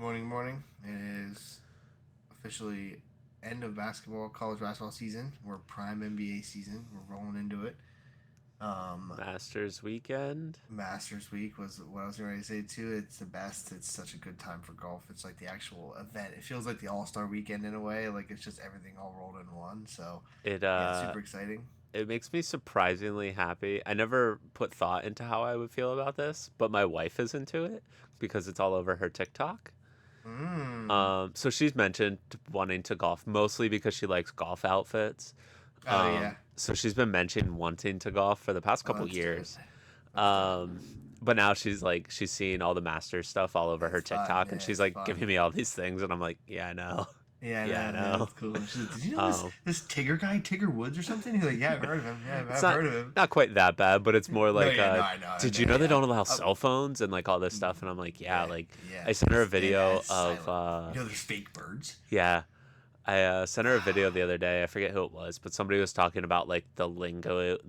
Morning, morning. It is officially end of college basketball season. We're prime NBA season. We're rolling into it. Um, Masters weekend. Masters week was what I was ready to say too. It's the best. It's such a good time for golf. It's like the actual event. It feels like the All Star weekend in a way. Like it's just everything all rolled in one. So, It yeah, it's uh super exciting. it makes me surprisingly happy. I never put thought into how I would feel about this, but my wife is into it because it's all over her TikTok. Mmm. So she's mentioned wanting to golf mostly because she likes golf outfits. Oh yeah. So she's been mentioning wanting to golf for the past Oh, couple that's dope. years. That's dope. Um, but now she's seeing all the Masters stuff all over her It's fun. TikTok, and Yeah, she's it's like fun. giving me all these things, and I'm like, yeah, I know, Yeah, yeah, I no, yeah, know. it's cool. She's like, did you know this Um, this Tigger guy, Tigger Woods or something? He's like, yeah, I've heard of him. Yeah, It's I've not heard of him. not quite that bad, but it's more No, like, yeah, no, I did know, you know they yeah, don't allow cell phones and like all this stuff? And I'm like, yeah, yeah, like yeah. I sent her a Dead ass video of, silent. You know, there's fake birds. yeah, I sent her a video the other day. I forget who it was, but somebody was talking about like the lingo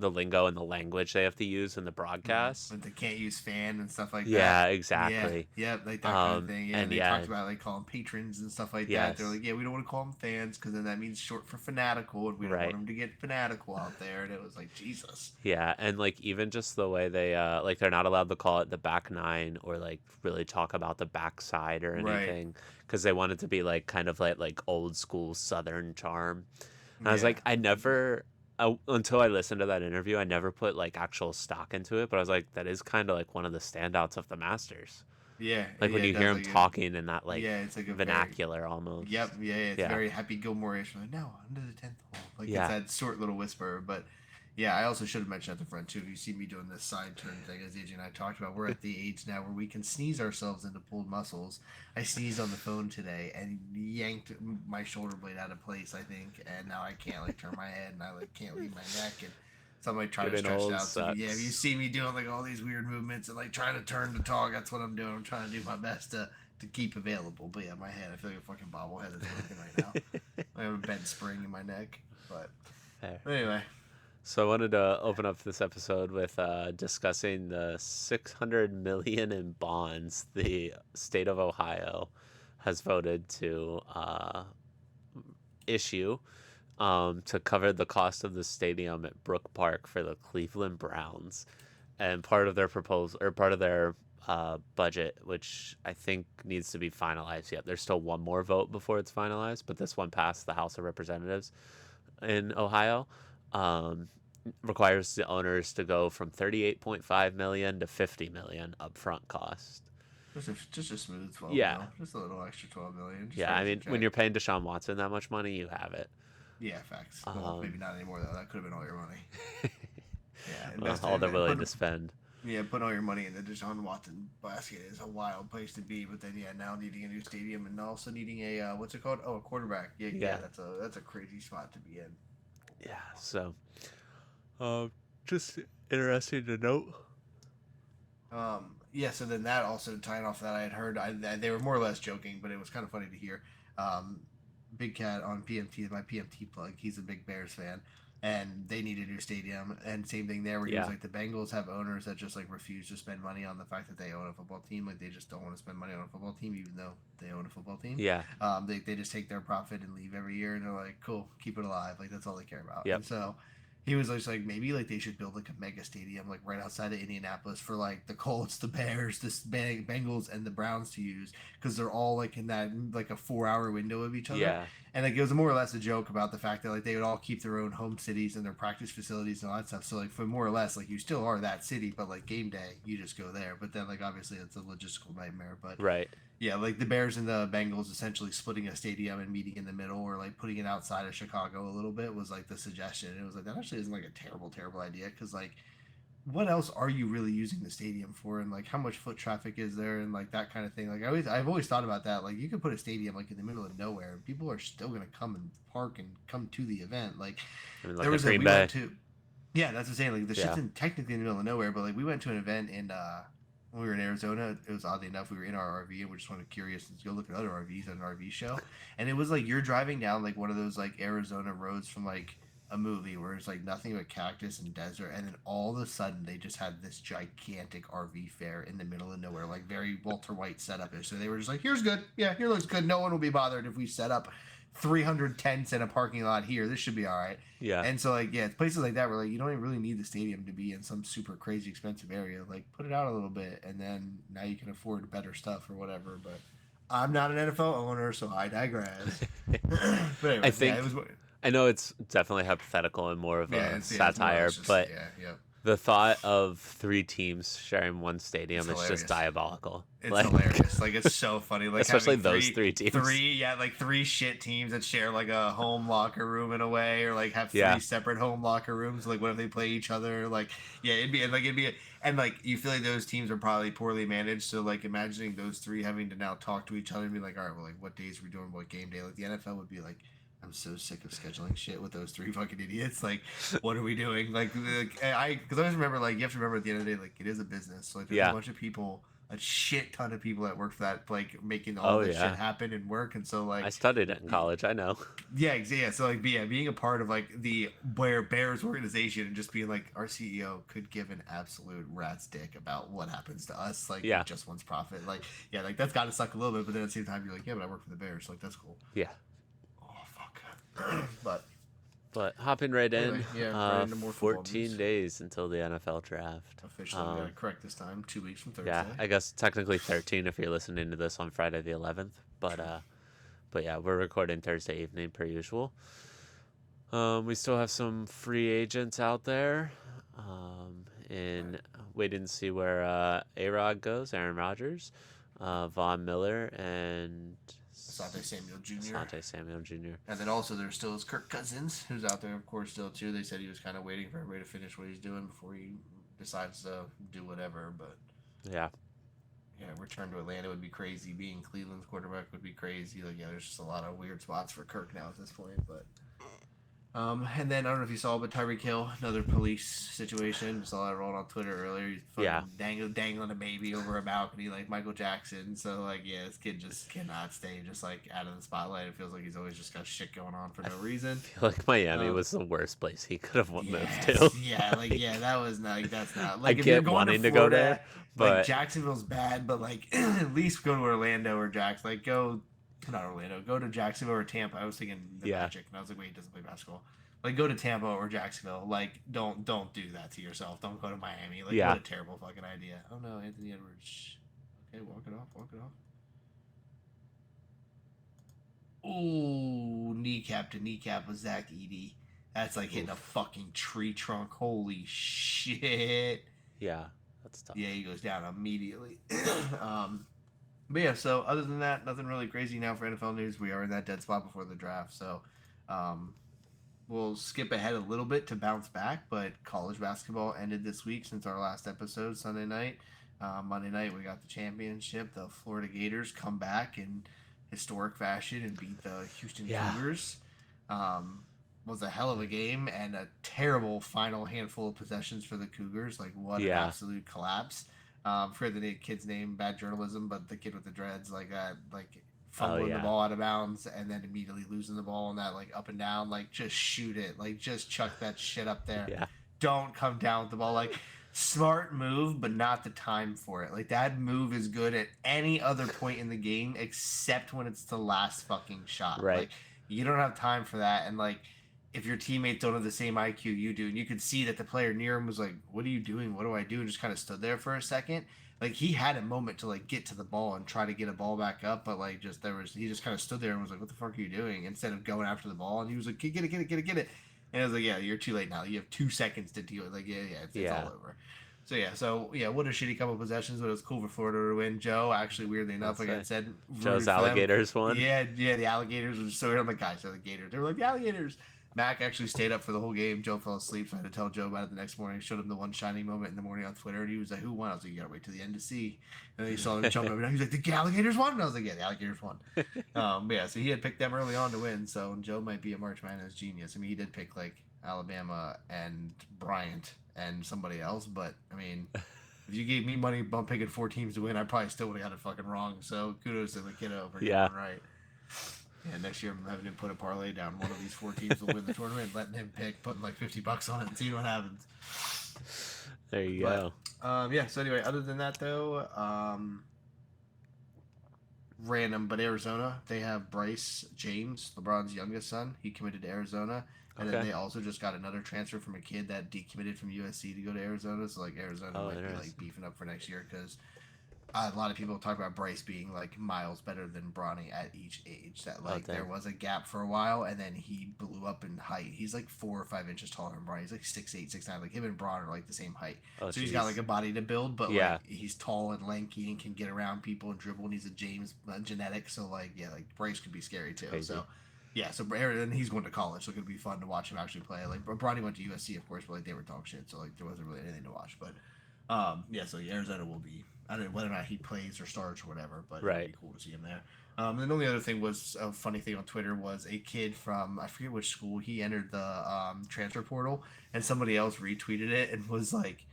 and the language they have to use in the broadcast. But they can't use fan and stuff like that. Yeah, Yeah, exactly. yeah, like that kind of thing. Yeah, And they yeah, talked about like calling patrons and stuff like that. They're yes, like, yeah, we don't want to call them fans because then that means short for fanatical, and we don't want right. them to get fanatical out there. And it was like, Jesus. Yeah, and like even just the way they like they're not allowed to call it the back nine or like really talk about the backside or Right. anything because they want it to be like kind of like old school Southern charm. And I was Yeah. like, I never until I listened to that interview, I never put like actual stock into it, but I was like, that is kind of like one of the standouts of the Masters. Yeah. Like when Yeah. you It hear does him like a. talking in that like Yeah, it's like a very. vernacular almost. Yep, yeah, it's Yeah, very Happy Gilmore-ish. Like, no, under the 10th hole. Like, it's yeah, that short little whisper. But, yeah, I also should have mentioned at the front, too. If you see me doing this side turn thing, as AJ and I talked about, we're at the age now where we can sneeze ourselves into pulled muscles. I sneezed on the phone today and yanked my shoulder blade out of place, I think. And now I can't, like, turn my head and I, like, can't leave my neck. And so I'm, like, trying to getting stretch it old out. So, yeah, if you sucks. see me doing, like, all these weird movements and, like, trying to turn to talk, that's what I'm doing. I'm trying to do my best to keep available. But yeah, my head, I feel like a fucking bobblehead that's working right now. I have a bent spring in my neck. But Fair. anyway, So I wanted to open up this episode with discussing the 600 million in bonds the state of Ohio has voted to issue to cover the cost of the stadium at Brook Park for the Cleveland Browns, and part of their proposal or part of their budget, which I think needs to be finalized yet. There's still one more vote before it's finalized, but this one passed the House of Representatives in Ohio. Um, Requires the owners to go from 38.5 million to 50 million upfront cost. just a smooth 12 Yeah. mil, just a little extra 12 million. Just Yeah, write I us a mean, when check. you're paying Deshaun Watson that much money, you have it. Yeah, facts. Well, maybe Um, not anymore though. That could have been all your money. Yeah, well, invest all they're in willing put to spend. yeah, put all your money in the Deshaun Watson basket is a wild place to be. But then yeah, now needing a new stadium and also needing a what's it called? Oh, a quarterback. Yeah, yeah, Yeah, that's a crazy spot to be in. yeah. So, just interesting to note. Yeah, so then that also tying off that I had heard they were more or less joking, but it was kind of funny to hear. Um, Big Cat on PMT, my PMT plug. He's a big Bears fan, and they need a new stadium. And same thing there, where he was Yeah, like, the Bengals have owners that just like refuse to spend money on the fact that they own a football team. Like they just don't want to spend money on a football team, even though they own a football team. yeah, They just take their profit and leave every year, and they're like, cool, keep it alive. Like that's all they care about. yep, And so he was just like, maybe like they should build like a mega stadium like right outside of Indianapolis for like the Colts, the Bears, the Bengals, and the Browns to use because they're all like in that like a 4 hour window of each other. yeah, And like it was more or less a joke about the fact that like they would all keep their own home cities and their practice facilities and all that stuff. So like for more or less like you still are that city, but like game day you just go there. But then like obviously it's a logistical nightmare. But right. yeah, like the Bears and the Bengals essentially splitting a stadium and meeting in the middle, or like putting it outside of Chicago a little bit was like the suggestion. It was like that actually isn't like a terrible idea because like what else are you really using the stadium for, and like how much foot traffic is there, and like that kind of thing. Like I've always thought about that. Like you could put a stadium like in the middle of nowhere, and people are still gonna come and park and come to the event. Like I mean, there like at was a Green we went Bay. to yeah, that's what I'm saying. Like the shit's Yeah, in technically in the middle of nowhere, but like we went to an event in when we were in Arizona. It was oddly enough we were in our RV and we're just kind of curious to go look at other RVs at an RV show, and it was like you're driving down like one of those like Arizona roads from like a movie where it's like nothing but cactus and desert, and then all of a sudden they just had this gigantic RV fair in the middle of nowhere, like very Walter White setup ish. So they were just like, "Here's good, yeah, here looks good. No one will be bothered if we set up 300 tents in a parking lot here. This should be all right." Yeah. And so like, yeah, it's places like that where like you don't even really need the stadium to be in some super crazy expensive area. Like put it out a little bit, and then now you can afford better stuff or whatever. But I'm not an NFL owner, so I digress. But I anyways, yeah, think it was. I know it's definitely hypothetical and more of Yeah, a it's more or satire, less just, but yeah. the thought of 3 teams sharing one stadium It's is just hilarious. diabolical. It's Like, hilarious. Like it's so funny. Like especially having those 3 teams. like three shit teams that share like a home locker room in a way, or like have Yeah. three separate home locker rooms. Like what if they play each other? Like yeah, and like you feel like those teams are probably poorly managed. So like imagining those three having to now talk to each other and be like, all right, well, like what days are we doing what game day? Like the NFL would be like, I'm so sick of scheduling shit with those three fucking idiots. Like, what are we doing? Because I always remember, like, you have to remember at the end of the day, like, it is a business. So, like, there's Yeah. a bunch of people, a shit ton of people that work for that, like, making all Oh, this yeah. shit happen and work. And so, like, I studied it in college. I know. yeah. So, like, being a part of like the Bears organization and just being like, our CEO could give an absolute rat's dick about what happens to us. Like, Yeah. he just wants profit. Like, yeah, like that's got to suck a little bit. But then at the same time, you're like, yeah, but I work for the Bears. So, like, that's cool. Yeah. But hopping right in. Anyway, yeah, right into more football 14 news. days until the NFL draft. Officially, we got it correct this time. 2 weeks from Thursday. Yeah, I guess technically 13 if you're listening to this on Friday the 11th. But yeah, we're recording Thursday evening per usual. We still have some free agents out there. And waiting to see where A-Rod goes, Aaron Rodgers, Von Miller, and Asante Samuel Jr. And then also there still is Kirk Cousins, who's out there, of course, still too. They said he was kind of waiting for everybody to finish what he's doing before he decides to do whatever. But yeah, return to Atlanta would be crazy. Being Cleveland's quarterback would be crazy. Like, yeah, there's just a lot of weird spots for Kirk now at this point. But and then I don't know if you saw, but Tyreek Hill, another police situation. Saw that rolled on Twitter earlier. He's dangling a baby over a balcony like Michael Jackson. So like, yeah, this kid just cannot stay just like out of the spotlight. It feels like he's always just got shit going on for no reason. I feel like Miami was the worst place he could have moved to. That was not. Like, that's not. Like, I if you're get going wanting to to go Florida, there, but like Jacksonville's bad. But like, at least go to Orlando or Jackson. Like, go. Not Orlando. Go to Jacksonville or Tampa. I was thinking the Magic, and I was like, wait, he doesn't play basketball. Like, go to Tampa or Jacksonville. Like, don't do that to yourself. Don't go to Miami. Like, what a terrible fucking idea. Oh no, Anthony Edwards. Okay, walk it off. Ooh, kneecap to kneecap with Zach Edey. That's like hitting a fucking tree trunk. Holy shit. Yeah, that's tough. Yeah, he goes down immediately. But yeah, so other than that, nothing really crazy now for NFL news. We are in that dead spot before the draft, so we'll skip ahead a little bit to bounce back. But college basketball ended this week since our last episode, Sunday night. Monday night, we got the championship. The Florida Gators come back in historic fashion and beat the Houston Cougars. Was a hell of a game and a terrible final handful of possessions for the Cougars. Like, what an absolute collapse. Forget the kid's name, bad journalism, but the kid with the dreads, like fumbling the ball out of bounds and then immediately losing the ball on that, like, up and down, like, just shoot it, like, just chuck that shit up there. Yeah. Don't come down with the ball. Like, smart move, but not the time for it. Like, that move is good at any other point in the game except when it's the last fucking shot. Right. Like, you don't have time for that, and like, if your teammates don't have the same IQ you do, and you could see that the player near him was like, what are you doing? What do I do? And just kind of stood there for a second. Like, he had a moment to like get to the ball and try to get a ball back up, but like he just kind of stood there and was like, what the fuck are you doing? Instead of going after the ball. And he was like, get it. And I was like, yeah, you're too late now. You have 2 seconds to deal with it. Like, it's all over. So what a shitty couple of possessions, but it was cool for Florida to win. Joe, actually, weirdly enough, like I said, Joe's Alligators won. Yeah, the Alligators was so weird. I'm like, guys, they're the Gators. They were like, the Alligators. Mac actually stayed up for the whole game. Joe fell asleep, so I had to tell Joe about it the next morning. Showed him the one shining moment in the morning on Twitter, and he was like, who won? I was like, you gotta wait till the end to see. And then he saw him jump over, and he was like, the Alligators won? And I was like, yeah, the Alligators won. So he had picked them early on to win, so Joe might be a March Madness genius. I mean, he did pick, like, Alabama and Bryant and somebody else, but, I mean, if you gave me money on picking 4 teams to win, I probably still would have got it fucking wrong. So kudos to the kiddo for getting it right. Yeah, next year I'm having him put a parlay down. One of these four teams will win the tournament, letting him pick, putting like $50 on it and seeing what happens. There you But go. yeah. So anyway, other than that though, random, but Arizona, they have Bryce James, LeBron's youngest son. He committed to Arizona. And then Okay. they also just got another transfer from a kid that decommitted from USC to go to Arizona. So like Arizona Oh, might be like interesting. beefing up for next year because a lot of people talk about Bryce being like miles better than Bronny at each age. That Oh, like there dang. was a gap for a while, and then he blew up in height. He's like 4 or 5 inches taller than Bronny. He's like 6'8", 6'9". Like him and Braun are like the same height. Oh, So he's got like jeez. a body to build, but like Yeah. he's tall and lanky and can get around people and dribble. And he's a James genetic, so like yeah, like Bryce could be scary too. Crazy. So. Yeah, so and he's going to college, so it's gonna be fun to watch him actually play. Like Bronny went to USC, of course, but like they were dog shit, so like there wasn't really anything to watch. But yeah, so Arizona will be. I don't know whether or not he plays or starts or whatever, but it'll Right. be cool to see him there. And the only other thing was a funny thing on Twitter was a kid from I forget which school he entered the transfer portal, and somebody else retweeted it and was like,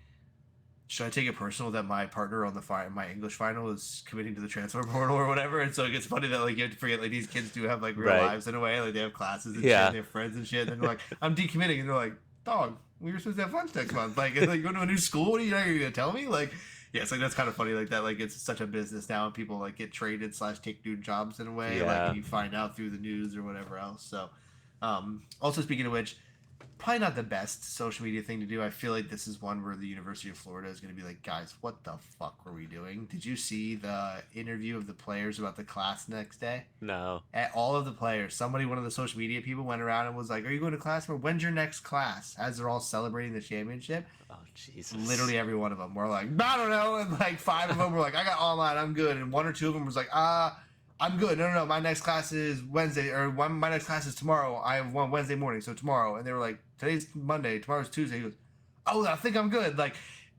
"Should I take it personal that my partner on my English final is committing to the transfer portal or whatever?" And so it gets funny that like you have to forget like these kids do have like real Right. lives in a way, like they have classes and shit, Yeah. and they have friends and shit. And they're like, "I'm decommitting," and they're like, "Dog, we were supposed to have lunch next month. Like, you go to a new school. What are you not gonna tell me?" Like, yeah, it's like that's kind of funny like that. Like it's such a business now, and people like get traded / take new jobs in a way. Like, Yeah. and you find out through the news or whatever else. So, also speaking of which, probably not the best social media thing to do. I feel like this is one where the University of Florida is going to be like, guys, what the fuck were we doing? Did you see the interview of the players about the class next day? No. At all of the players, one of the social media people went around and was like, "Are you going to class? Or when's your next class?" As they're all celebrating the championship, Oh, Jesus. literally every one of them were like, "I don't know," and like 5 of them were like, "I got online, I'm good," and 1 or 2 of them was like, I'm good. No. My next class is Wednesday, or my next class is tomorrow. I have one Wednesday morning, so tomorrow." And they were like, "Today's Monday, tomorrow's Tuesday." He goes, "Oh, I think I'm good." Like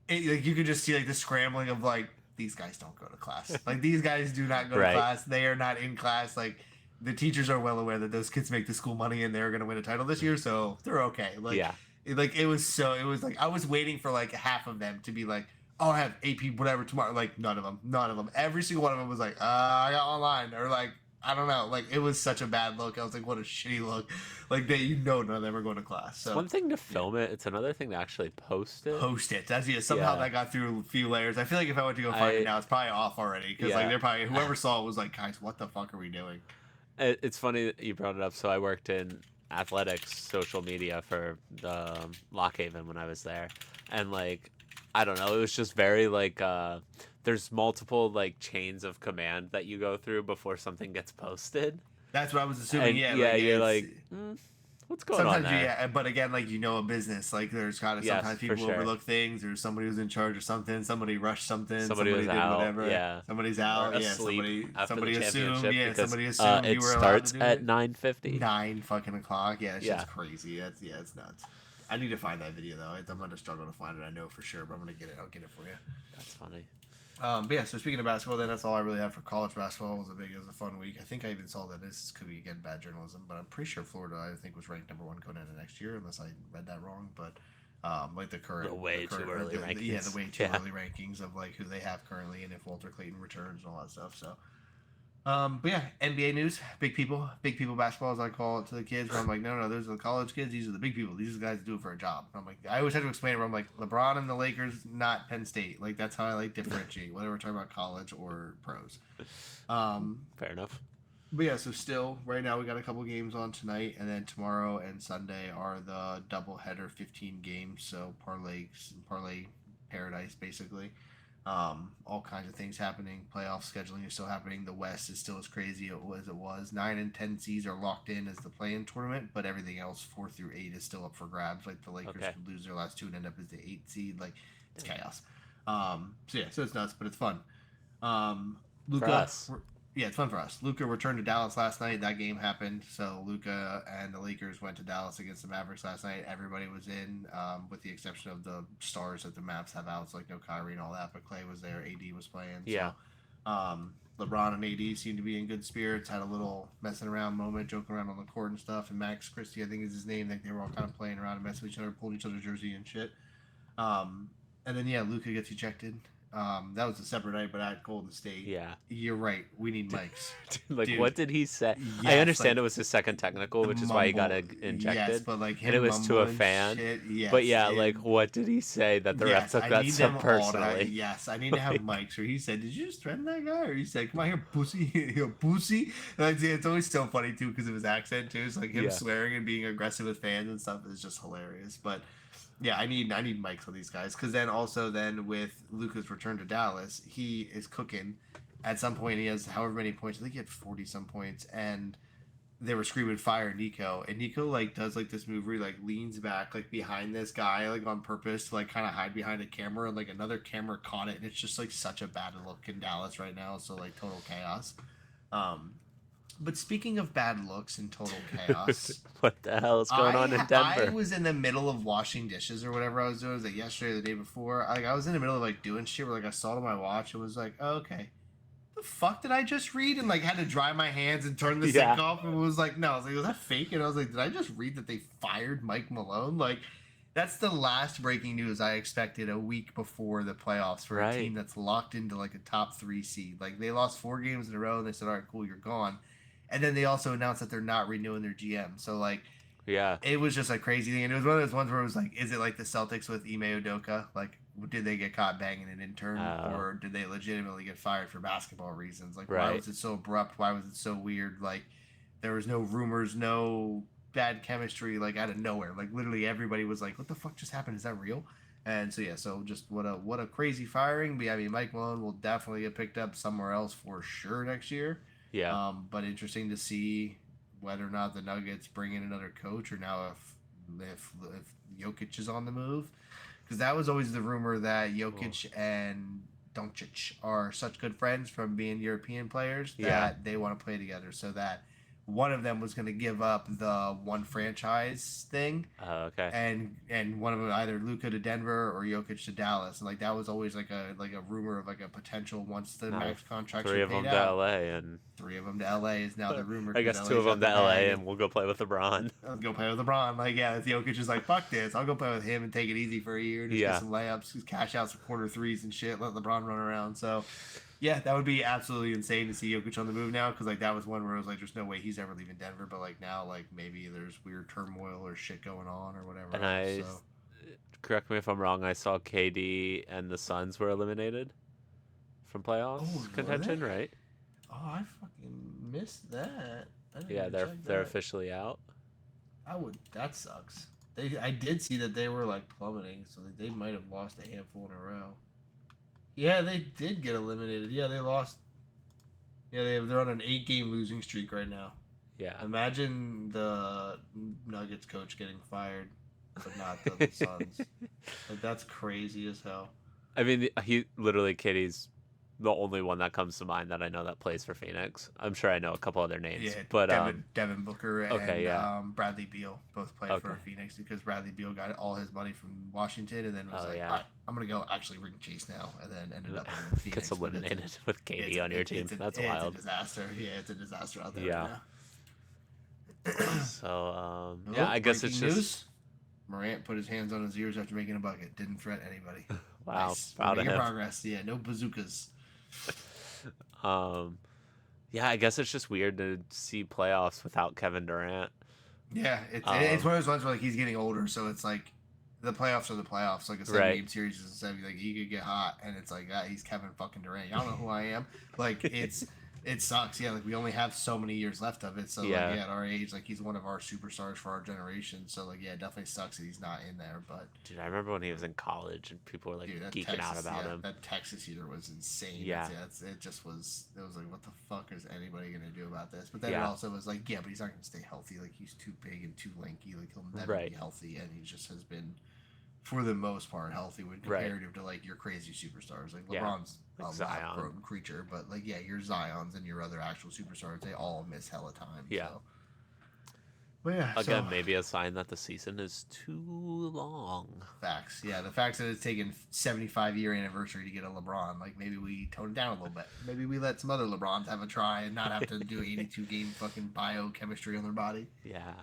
you could just see like the scrambling of like these guys don't go to class. Like these guys do not go to Right. class. They are not in class. Like the teachers are well aware that those kids make the school money and they're going to win a title this year, so they're okay. Like Yeah. it was like I was waiting for like half of them to be like, "Oh, I have AP whatever tomorrow." Like none of them. Every single one of them was like, I got online," or like, I don't know. Like it was such a bad look. I was like, what a shitty look. Like none of them are going to class. It's So one thing to film it. It's another thing to actually post it. post it. That's somehow Yeah. that got through a few layers. I feel like if I went to go find it now, it's probably off already because like Yeah. they're probably whoever saw it was like, guys, what the fuck are we doing? It's funny that you brought it up. So I worked in athletics social media for the Lock Haven when I was there, and like, I don't know, it was just very like there's multiple like chains of command that you go through before something gets posted, That's what I was assuming. and Yeah, yeah, like you're it's, like, what's going on sometimes there? yeah, but again, like a business. Like there's kind of Yes, sometimes for people sure. overlook things, or somebody who's in charge of something, somebody rushed something, Somebody was did out, whatever, yeah. somebody's Or out, yeah, asleep after somebody the assumed, championship yeah, because somebody assumed you it were allowed to starts do at it. 9:50. 9 fucking o'clock. Yeah, it's Yeah. just crazy. It's nuts. I need to find that video though. I'm gonna struggle to find it. I know for sure, but I'm gonna get it. I'll get it for you. That's funny. But yeah, so speaking of basketball, then that's all I really have for college basketball. It was a fun week. I think I even saw that this could be again bad journalism, but I'm pretty sure Florida I think was ranked number 1 going into next year, unless I read that wrong. But like the current, The way too early rankings. yeah, the way too Yeah. early rankings of like who they have currently and if Walter Clayton returns and all that stuff. So. But yeah, NBA news, big people basketball, as I call it to the kids. Where I'm like, no, those are the college kids. These are the big people. These are the guys that do it for a job. And I'm like, I always have to explain it. Where I'm like, LeBron and the Lakers, not Penn State. Like that's how I like differentiate whether we're talking about college or pros. Fair enough. But yeah, so still right now we got a couple games on tonight, and then tomorrow and Sunday are the doubleheader 15 games. So parlay paradise basically. All kinds of things happening. Playoff scheduling is still happening. The West is still as crazy as it was. 9 and 10 seeds are locked in as the play-in tournament, but everything else 4 through 8 is still up for grabs. Like the Lakers could lose their last 2 and end up as the 8th seed. Like it's chaos. So it's nuts, but it's fun. Luka, For us. yeah, it's fun for us. Luka returned to Dallas last night. That game happened. So Luka and the Lakers went to Dallas against the Mavericks last night. Everybody was in, with the exception of the stars that the Mavs have out. So like no Kyrie and all that, but Clay was there. AD was playing. Yeah. So, LeBron and AD seemed to be in good spirits. Had a little messing around moment, joking around on the court and stuff. And Max Christie, I think is his name. Like they were all kind of playing around and messing with each other, pulling each other's jersey and shit. And then yeah, Luka gets ejected That was a separate night, but at Golden State. Yeah. You're right. We need mics, Like, dude. what did he say? I Yes, understand like it was his second technical, the which is why he got mumble. Yes, injected, but like and it him was to a mumbling fan. shit. But Yes, yeah, like, what did he say that the ref yes. took I that need so them all to have. personally? Yes, I need to have Like, mics where he said, "Did you just threaten that guy?" Or he said, "Come on here, pussy, you pussy." And it's always so funny too because of his accent too. It's like him yeah, swearing and being aggressive with fans and stuff is just hilarious. But yeah, I need mics on these guys because then also then with Luka's return to Dallas, he is cooking. At some point, he has however many points. I think he had 40 some points, and they were screaming fire Nico, and Nico like does like this move where he like leans back like behind this guy like on purpose to like kind of hide behind a camera, and like another camera caught it, and it's just like such a bad look in Dallas right now. So like total chaos. Um, but speaking of bad looks and total chaos, what the hell is going on in I Denver? was in the middle of washing dishes or whatever I was doing. It was like yesterday or the day before. Like I was in the middle of like doing shit where like I saw it on my watch and was like, oh, okay, the fuck did I just read? And like had to dry my hands and turn the Yeah, sink off and was like, no, I was like, was that fake? And I was like, did I just read that they fired Mike Malone? Like that's the last breaking news I expected a week before the playoffs for a right. team that's locked into like a top 3 seed. Like they lost 4 games in a row and they said, all right, cool, you're gone. And then they also announced that they're not renewing their GM. So like Yeah. it was just a crazy thing, and it was one of those ones where it was like, is it like the Celtics with Ime Udoka? Like, did they get caught banging an intern, Oh, or did they legitimately get fired for basketball reasons? Like, why right. was it so abrupt? Why was it so weird? Like, there was no rumors, no bad chemistry, like out of nowhere. Like, literally everybody was like, "What the fuck just happened? Is that real?" And so yeah, so just what a crazy firing. But yeah, I mean, Mike Malone will definitely get picked up somewhere else for sure next year. Yeah. But interesting to see whether or not the Nuggets bring in another coach, or now if Jokic is on the move, because that was always the rumor that Oh. Jokic and Doncic are such good friends from being European players Yeah. that they want to play together, so that one of them was going to give up the one franchise thing, Oh, okay. and one of them either Luca to Denver or Jokic to Dallas, and like that was always like a rumor of like a potential once the Now max contracts three are of paid them to out. LA, and 3 of them to LA is now the rumor I because guess two of LA's them got to the bag, LA, and and we'll go play with LeBron. I'll go play with LeBron. Like, yeah, Jokic is like, fuck this. I'll go play with him and take it easy for a year and just get Yeah. some layups, just cash out some corner threes and shit. Let LeBron run around. So, yeah, that would be absolutely insane to see Jokic on the move now because like that was one where it was like, there's no way he's ever leaving Denver. But like now, like maybe there's weird turmoil or shit going on or whatever And else. So, correct me if I'm wrong, I saw KD and the Suns were eliminated from oh, playoffs were they? contention, right? Oh, I fucking missed that. I didn't Yeah, even they're check they're that. officially out. I would. That sucks. I did see that they were like plummeting, so they might have lost a handful in a row. Yeah, they did get eliminated. Yeah, they lost. Yeah, they're on an 8 game losing streak right now. Yeah. Imagine the Nuggets coach getting fired, but not the Suns. Like that's crazy as hell. I mean, he literally Kitty's the only one that comes to mind that I know that plays for Phoenix. I'm sure I know a couple other names, Yeah, but Devin Booker okay, and yeah, Bradley Beal both play okay, for Phoenix because Bradley Beal got all his money from Washington and then was oh like, all yeah, right, I'm gonna go actually ring Chase now, and then ended up in gets Phoenix. But eliminated with it's Katie a on your team. That's it's a wild. disaster. Yeah, it's a disaster out there right Yeah. now. So yeah, Oh, I guess it's breaking just news! Morant put his hands on his ears after making a bucket. Didn't threat anybody. wow, Nice. We're proud of making him. progress. Yeah, no bazookas. Um, yeah, I guess it's just weird to see playoffs without Kevin Durant. Yeah, it's Um, one of those ones where like he's getting older, so it's like the playoffs are the playoffs. Like a seven right. game series is a seven. Like he could get hot, and it's like he's Kevin fucking Durant. Y'all know who I am. Like it sucks. Yeah, like we only have so many years left of it. So like Yeah. yeah, at our age, like he's one of our superstars for our generation. So like yeah, it definitely sucks that he's not in there. But Dude, I remember when he was in college and people were like dude, that geeking out Texas, about yeah, him. that Texas heater was insane. Yeah. It just was. It was like, what the fuck is anybody gonna do about this? But then it Yeah. also was like, yeah, but he's not gonna stay healthy. Like he's too big and too lanky. Like he'll never Right. be healthy, and he just has been, for the most part, healthy when Right. comparative to like your crazy superstars. Like Yeah. LeBron's Like a lab Zion. grown creature, but like yeah, your Zion's and your other actual superstars, they all miss hella time. Yeah. So. But yeah, Again, so maybe a sign that the season is too long. facts. Yeah, the facts that it's taken 75-year anniversary to get a LeBron. Like maybe we tone it down a little bit. Maybe we let some other LeBrons have a try and not have to do 82 game fucking biochemistry on their body. Yeah.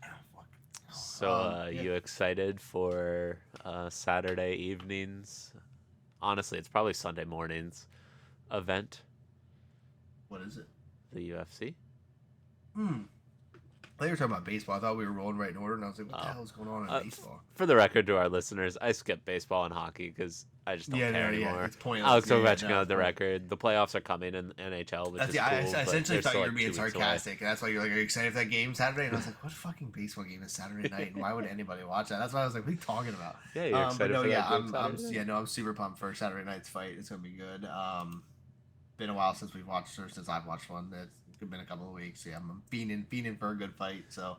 Oh, fuck. So, Yeah. you excited for Saturday evening's honestly, it's probably Sunday morning's event, What is it? the UFC. Hmm. I thought you were talking about baseball. I thought we were rolling right in order, and I was like, what the Oh, hell is going on in baseball? for the record to our listeners, I skip baseball and hockey because I just don't Yeah, care no, yeah, anymore. it's pointless. Alex Yeah, yeah, no, Ovechkin on it's the pointless. record. The playoffs are coming in NHL, which That's is the, cool. I But essentially they're thought still you were like being 2 weeks away. sarcastic, and that's why you're like, "Are you excited for that game Saturday?" And I was like, "What fucking baseball game is Saturday night? And why would anybody watch that?" That's why I was like, "What are you talking about?" Yeah, you're But excited no, for yeah, that game Saturday night? yeah, no, I'm super pumped for Saturday night's fight. It's gonna be good. Been a while since we've watched or since I've watched one. It's been a couple of weeks. Yeah, I'm fiending for a good fight. So,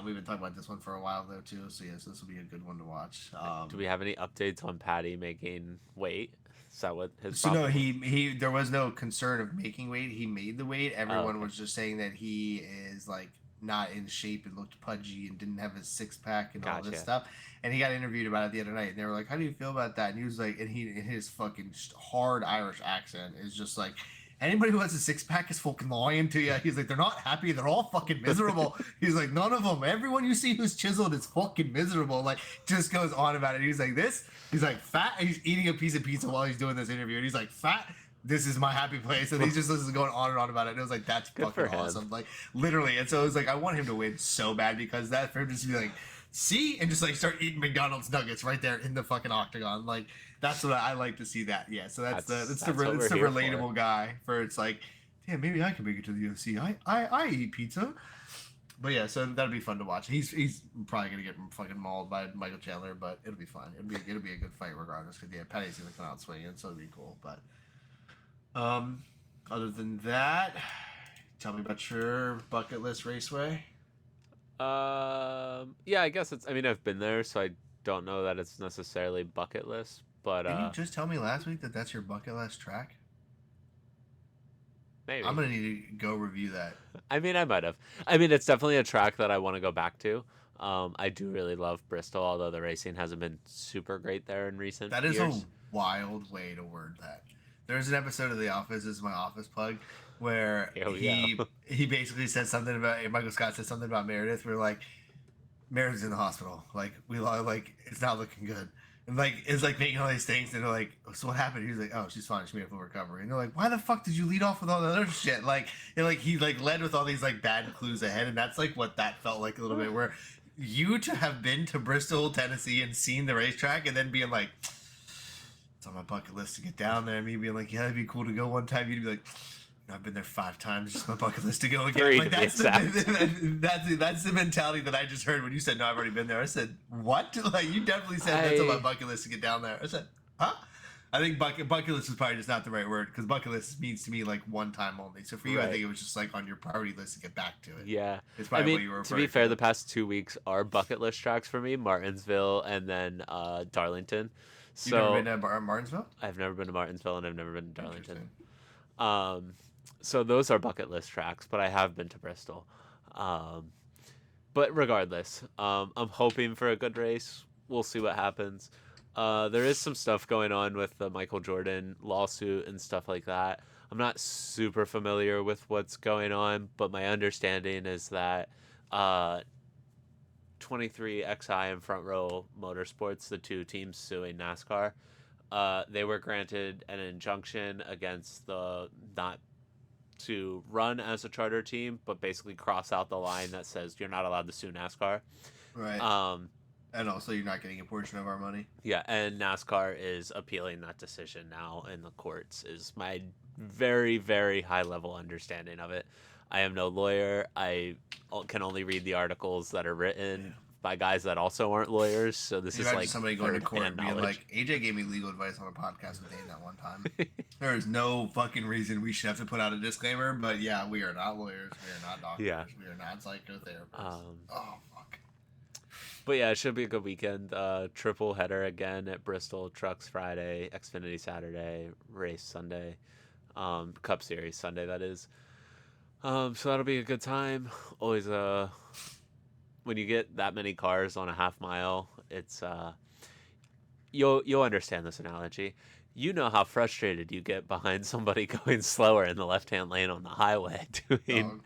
we've been talking about this one for a while though too. So yes, this will be a good one to watch. Do we have any updates on Patty making weight? Is that what his So no, problem was? he there was no concern of making weight. He made the weight. Oh, Everyone okay. was just saying that he is like not in shape and looked pudgy and didn't have his six pack and all this Gotcha. stuff. And he got interviewed about it the other night, and they were like, "How do you feel about that?" And he was like, and he in his fucking hard Irish accent is just like. Anybody who has a six pack is fucking lying to you. He's like, they're not happy. They're all fucking miserable. He's like, none of them. Everyone you see who's chiseled is fucking miserable. Like, just goes on about it. He's like, this. He's like, fat. He's eating a piece of pizza while he's doing this interview. And he's like, fat. This is my happy place. And he's just going on and on about it. And it was like, that's Good for fucking him. awesome. Like, literally. And so it was like, I want him to win so bad because that for him just to be like, see, and just like start eating McDonald's nuggets right there in the fucking octagon. Like, that's what I like to see that. Yeah. So that's the That's it's what the we're here relatable for. guy for it's like, damn, maybe I can make it to the UFC. I eat pizza. But yeah, so that'll be fun to watch. He's probably gonna get fucking mauled by Michael Chandler, but it'll be fun. It'll be a good fight regardless. Because yeah, Patty's gonna come out swinging, so it'll be cool. But other than that, tell me about your bucket list raceway. Yeah, I guess it's. I mean, I've been there, so I don't know that it's necessarily bucket list, but Didn't you just tell me last week that that's your bucket list track? I'm maybe. gonna need to go review that. I mean, I might have. I mean, it's definitely a track that I want to go back to. I do really love Bristol, although the racing hasn't been super great there in recent That is a years. wild way to word that. There's an episode of The Office, this is my office plug, where Here we go. he basically said something about Michael Scott said something about Meredith. We're like, Meredith's in the hospital. Like like it's not looking good. And like it's like making all these things, and they're like, "So what happened?" He's like, "Oh, she's fine. She made a full recovery." And they're like, "Why the fuck did you lead off with all that other shit?" Like, and like he like led with all these like bad clues ahead, and that's like what that felt like a little bit. Where you to have been to Bristol, Tennessee, and seen the racetrack, and then being like, "It's on my bucket list to get down there." Me being like, "Yeah, it'd be cool to go one time." You'd be like, I've been there 5 times. Just my bucket list to go again. Three Like to be exact. that's the mentality that I just heard when you said no. I've already been there. I said what? Like you definitely said that's on my I bucket list to get down there. I said huh? I think bucket list is probably just not the right word because bucket list means to me like one time only. So for you, I right. think it was just like on your priority list to get back to it. Yeah. It's I probably mean, what you were to be referring fair, to. the past 2 weeks are bucket list tracks for me: Martinsville and then Darlington. You've never been So to Martinsville? I've never been to Martinsville and I've never been to Darlington. Interesting. Um, so those are bucket list tracks, but I have been to Bristol. Um, but regardless, I'm hoping for a good race. We'll see what happens. There is some stuff going on with the Michael Jordan lawsuit and stuff like that. I'm not super familiar with what's going on, but my understanding is that uh, 23XI and Front Row Motorsports, the two teams suing NASCAR, they were granted an injunction against the not to run as a charter team, but basically cross out the line that says you're not allowed to sue NASCAR. Right. Um, And also, you're not getting a portion of our money. yeah, and NASCAR is appealing that decision now in the courts. Is my very very high level understanding of it. I am no lawyer. I can only read the articles that are written by guys that also aren't lawyers. So this Can you is imagine like somebody going to court and being knowledge. like, AJ gave me legal advice on a podcast with Dane that one time. There is no fucking reason we should have to put out a disclaimer, but yeah, we are not lawyers. We are not doctors. Yeah. We are not psychotherapists. Oh, fuck. But yeah, it should be a good weekend. Triple header again at Bristol. Trucks Friday, Xfinity Saturday, race Sunday, Cup Series Sunday. That is. So that'll be a good time. Always when you get that many cars on a half mile, it's you'll understand this analogy. You know how frustrated you get behind somebody going slower in the left-hand lane on the highway doing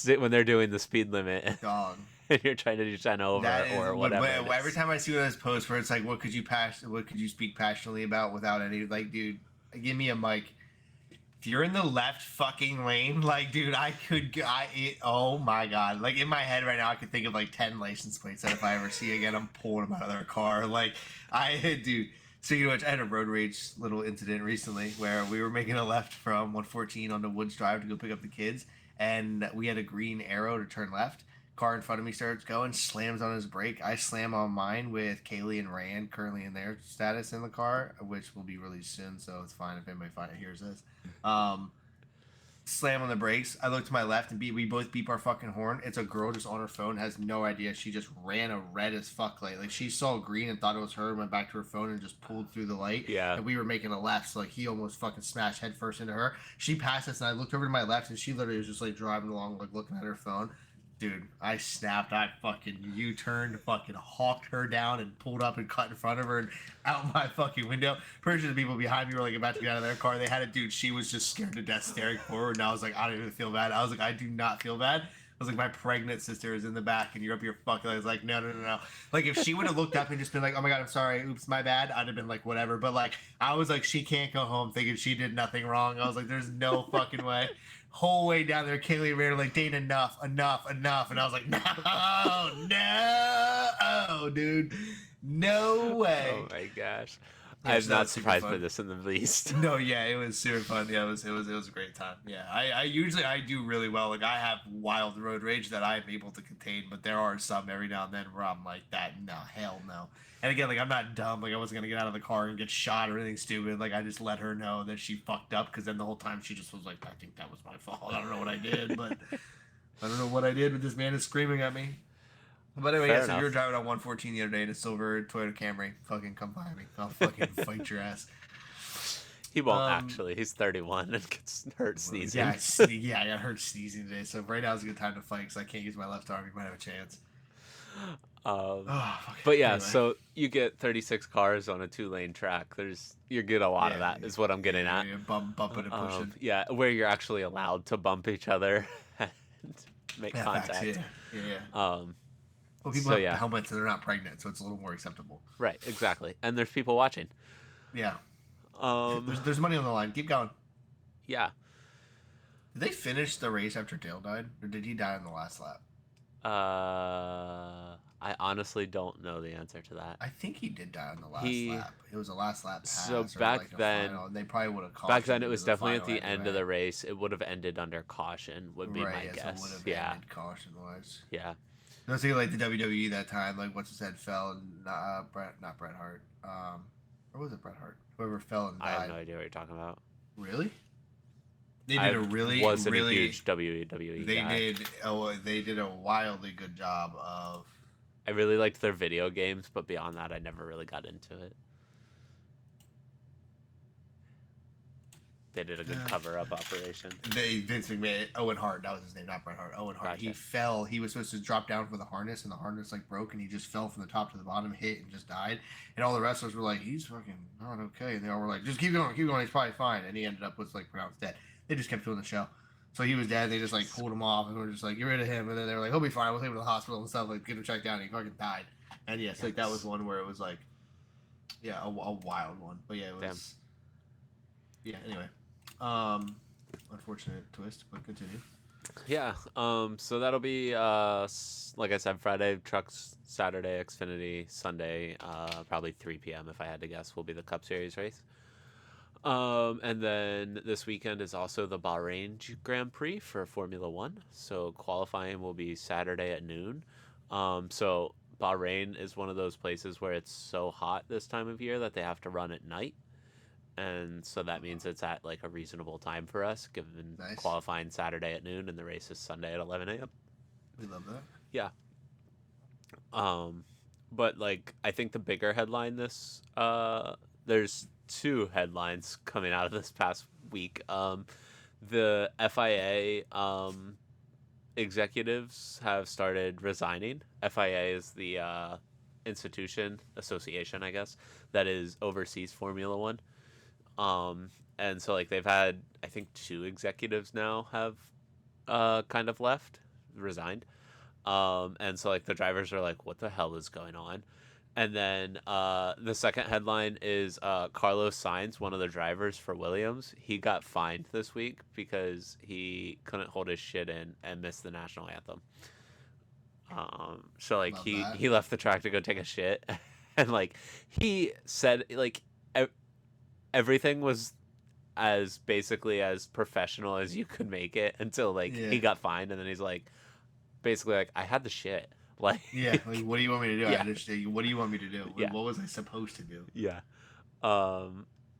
Dog. when they're doing the speed limit. Dog. and you're trying to do 10 over That is or what whatever it every is. time I see one of those posts where it's like, what could you speak passionately about without any like, dude, give me a mic. If you're in the left fucking lane, like, dude, oh my god, like in my head right now, I could think of like 10 license plates that if I ever see again, I'm pulling them out of their car. Like, dude. Speaking of which, I had a road rage little incident recently where we were making a left from 114 onto Woods Drive to go pick up the kids, and we had a green arrow to turn left. Car in front of me starts going, slams on his brake. I slam on mine with Kaylee and Rand currently in their status in the car, which will be released soon, so it's fine if anybody hears this. Um, Slam on the brakes. I look to my left and we both beep our fucking horn. It's a girl just on her phone, has no idea. She just ran a red as fuck light. Like she saw green and thought it was her, went back to her phone and just pulled through the light. Yeah. And we were making a left, so like he almost fucking smashed headfirst into her. She passed us and I looked over to my left and she literally was just like driving along, like looking at her phone. Dude, I snapped. I fucking U-turned, fucking hawked her down and pulled up and cut in front of her and out my fucking window. Pretty sure the people behind me were like about to get out of their car. They had a dude. She was just scared to death, staring forward. And I was like, I don't even feel bad. I was like, I do not feel bad. I was like, my pregnant sister is in the back and you're up here fucking. I was like, no, no, no, no. Like, if she would have looked up and just been like, oh my God, I'm sorry. Oops, my bad. I'd have been like, whatever. But like, I was like, she can't go home thinking she did nothing wrong. I was like, there's no fucking way. Whole way down there, Kaylee and Ray were like, Dane, enough. And I was like, no, dude. No way. Oh my gosh. Yeah, I'm not surprised by this in the least. No, yeah, it was super fun. Yeah, it was a great time. Yeah, I usually I do really well. Like I have wild road rage that I'm able to contain, but there are some every now and then where I'm like that. No, hell no. And again, like I'm not dumb. Like I wasn't gonna get out of the car and get shot or anything stupid. Like I just let her know that she fucked up because then the whole time she just was like, I think that was my fault. I don't know what I did, but I don't know what I did. But this man is screaming at me. But anyway, Fair yeah, so enough. you were driving on 114 the other day in a silver Toyota Camry. Fucking come by me. I'll fucking fight your ass. He won't actually. He's 31 and gets hurt sneezing. Yeah, I got hurt sneezing today. So right now is a good time to fight because I can't use my left arm. You might have a chance. But yeah, anyway. so you get 36 cars on a 2-lane track. You get a lot of that, is what I'm getting at. Yeah, bumping and pushing. Yeah, where you're actually allowed to bump each other and make contact. Facts, yeah. Well, people So, have yeah. helmets and they're not pregnant, so it's a little more acceptable. Right, exactly. And there's people watching. Yeah. There's money on the line. Keep going. Yeah. Did they finish the race after Dale died, or did he die in the last lap? I honestly don't know the answer to that. I think he did die on the last He- lap. It was a last lap pass. So or back like a then- final, and they probably would have called. Back then, it was definitely at the end of the race. It would have ended under caution, would be my So guess. would have ended caution wise. Yeah. I was thinking like the WWE that time, like what's his head fell and not Bret Hart. Or was it Bret Hart? Whoever fell and died. I have no idea what you're talking about. Really? They did wasn't a huge WWE They guy. they did a wildly good job of. I really liked their video games, but beyond that, I never really got into it. They did a good cover-up operation. Vince McMahon, Owen Hart, that was his name, not Bret Hart. Owen Hart. Gotcha. He fell. He was supposed to drop down for the harness, and the harness like broke, and he just fell from the top to the bottom, hit, and just died. And all the wrestlers were like, "He's fucking not okay," and they all were like, "Just keep going, keep going. He's probably fine." And he ended up was like pronounced dead. They just kept doing the show. So he was dead. And they just like pulled him off, and were just like, "Get rid of him." And then they were like, "He'll be fine. We'll take him to the hospital and stuff. Like, get him checked out." And he fucking died. And yes, like that was one where it was like, yeah, a wild one. But yeah, it was. Damn. Yeah. Anyway. Unfortunate twist, but continue. Yeah. So that'll be like I said, Friday trucks, Saturday Xfinity, Sunday probably 3 p.m. if I had to guess will be the Cup Series race. And then this weekend is also the Bahrain Grand Prix for Formula One. So qualifying will be Saturday at noon. So Bahrain is one of those places where it's so hot this time of year that they have to run at night. And so that means it's at like a reasonable time for us, given qualifying Saturday at noon and the race is Sunday at 11 a.m. We love that. Yeah. But like I think the bigger headline there's two headlines coming out of this past week. The FIA executives have started resigning. FIA is the association, I guess, that is oversees Formula One. And so like they've had, I think 2 executives now have kind of resigned. And so like the drivers are like, "What the hell is going on?" And then the second headline is Carlos Sainz, one of the drivers for Williams. He got fined this week because he couldn't hold his shit in and missed the national anthem. So like Love he that. he left the track to go take a shit, and like he said like e- everything was as basically as professional as you could make it until like Yeah. he got fined, and then he's like basically like I had the shit like Yeah. Like, what do you want me to do? I yeah understand. What do you want me to do? yeah What was I supposed to do? yeah.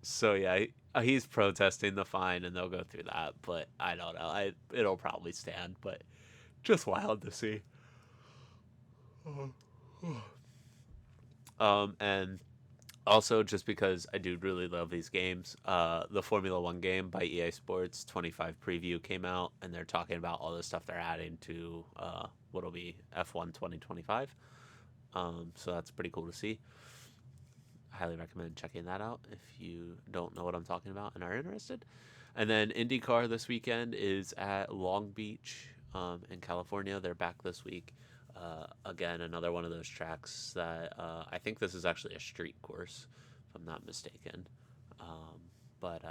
So yeah, he's protesting the fine, and they'll go through that. But I don't know. It'll probably stand, but just wild to see. And also just because I do really love these games, the Formula One game by EA Sports 25 preview came out, and they're talking about all the stuff they're adding to what'll be F1 2025. So that's pretty cool to see. I highly recommend checking that out if you don't know what I'm talking about and are interested. And then IndyCar this weekend is at Long Beach in California. They're back this week. Again, another one of those tracks that I think this is actually a street course, if I'm not mistaken. But